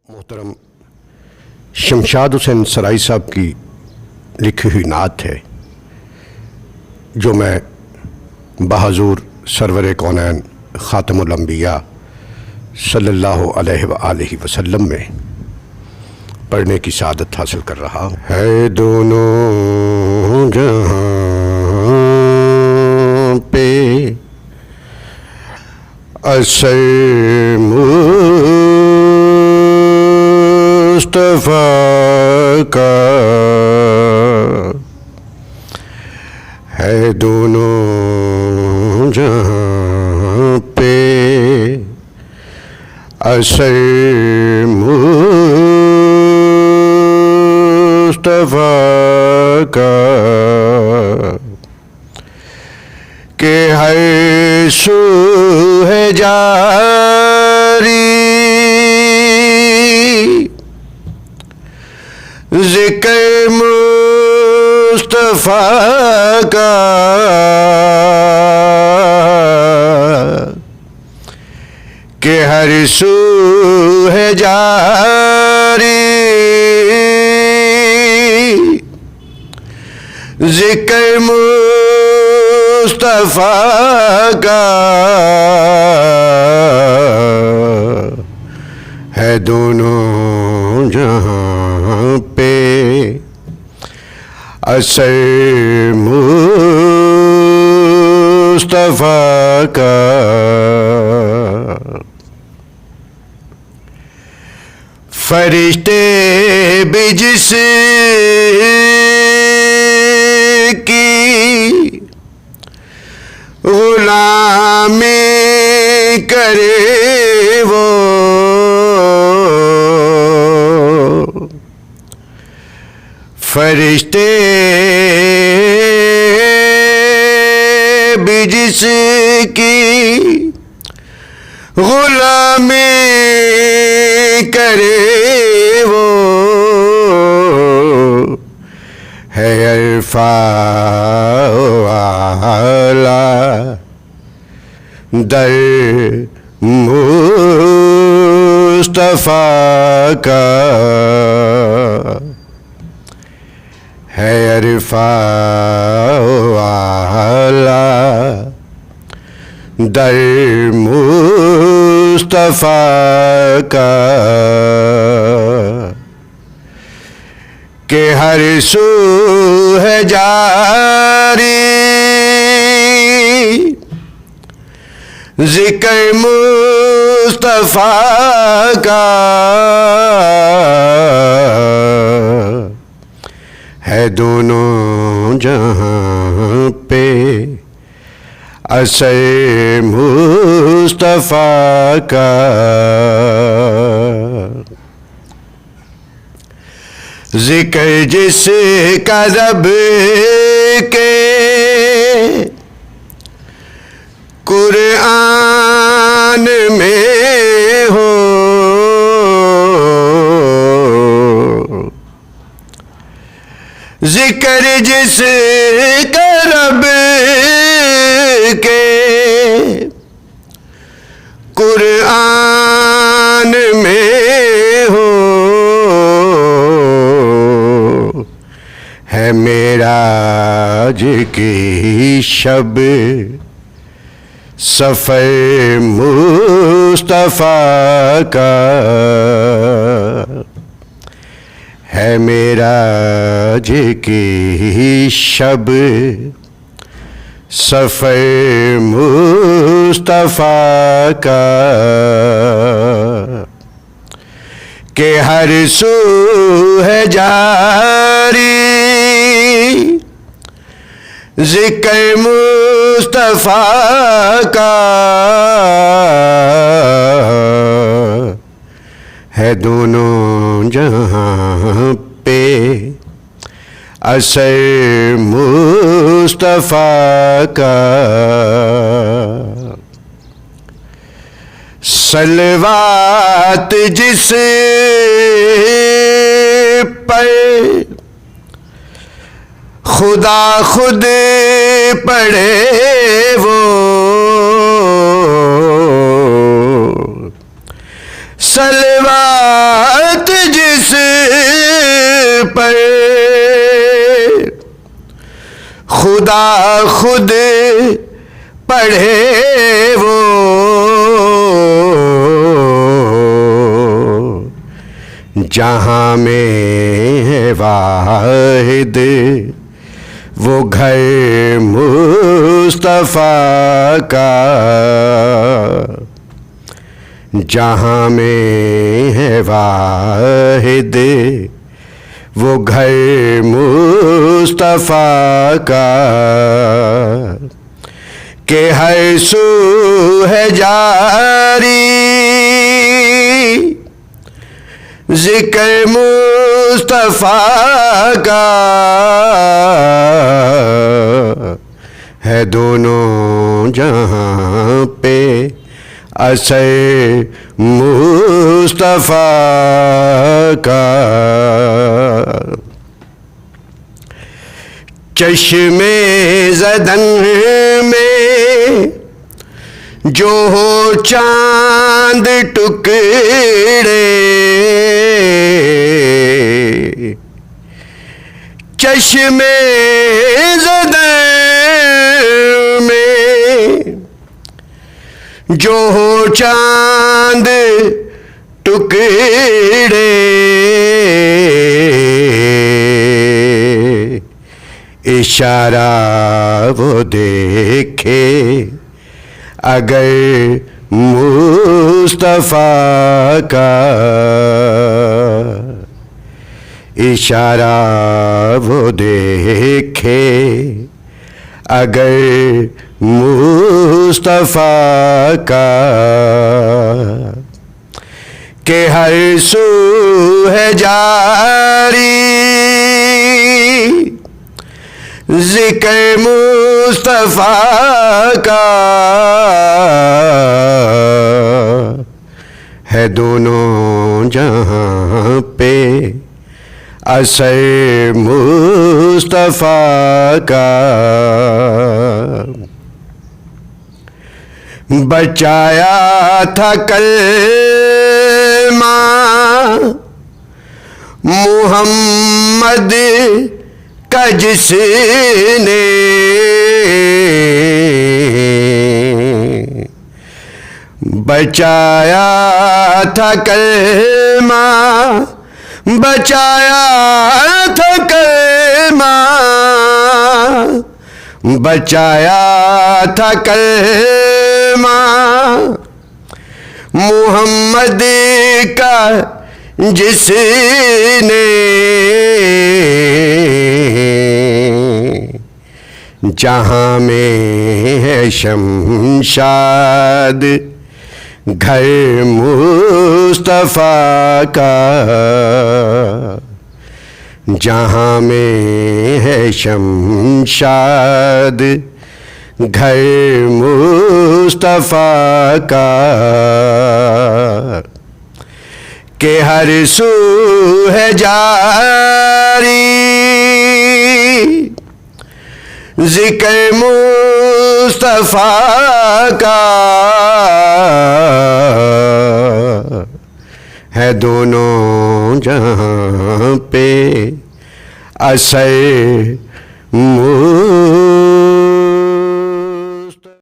मोहतरम शमशाद हुसैन सराई साहब की लिखी हुई नात है जो मैं बहाज़ुर सरवर कौनैन ख़ातमुल अंबिया सल्लल्लाहु अलैहि वसल्लम में पढ़ने की सादत हासिल कर रहा हूँ। है दोनों जहां पे असर मुस्तफ़ा का, है दोनों जहां पे असर मुस्तफ़ा का, के हर सू है जारी ज़िक्र मुस्तफ़ा का, के हर सू है जारी ज़िक्र मुस्तफ़ा का, है दोनों जहां पे असर मुस्तफ़ा का। फरिश्ते भी जिसकी गुलामी करे वो, फरिश्ते भी जिसकी गुलामी करे वो, है अल्फा आला दर मुस्तफ़ा का, है अल्फा आला दर मुस्तफ़ा का, के हर सू है जारी ज़िक्र मुस्तफ़ा का, है दोनों जहां पे असर मुस्तफ़ा का। ज़िक्र जिसका रब के कुरान में हो, ज़िक्र जिसका रब के कुरान में हो, है मेराज की शब सफ़र मुस्तफ़ा का, है मेराज की शब सफ़र मुस्तफ़ा का, के हर सू है जारी ज़िक्र मुस्तफ़ा का, है दोनों जहां पे असर मुस्तफ़ा का। सलवात जिस पर खुदा खुद पढ़े वो, सलवात खुदा खुद पढ़े वो, जहाँ में है वाहिद वो घर मुस्तफ़ा का, जहाँ में है वाहिद वो घर मुस्तफ़ा का, के हर सू है जारी ज़िक्र मुस्तफ़ा का, है दोनों जहाँ पे असर मुस्तफ़ा का। चश्मे ज़दन में जो हो चांद टुकड़े, चश्मे ज़दन में जो हो चांद टुकड़े, इशारा वो देखे अगर मुस्तफ़ा का, इशारा वो देखे अगर मुस्तफ़ा का, के हर सू है जारी ज़िक्र मुस्तफ़ा का, है दोनों जहाँ पे असर मुस्तफ़ा का। बचाया था कलमा मुहम्मद का जिसने, बचाया था कलमा, बचाया था कलमा, बचाया था कलमा मुहम्मद का जिसने, जहाँ में है शमशाद घर मुस्तफ़ा का, जहाँ में है शमशाद घर मुस्तफ़ा का, के हर सू है जारी ज़िक्र मुस्तफ़ा का, है दोनों जहाँ पे असर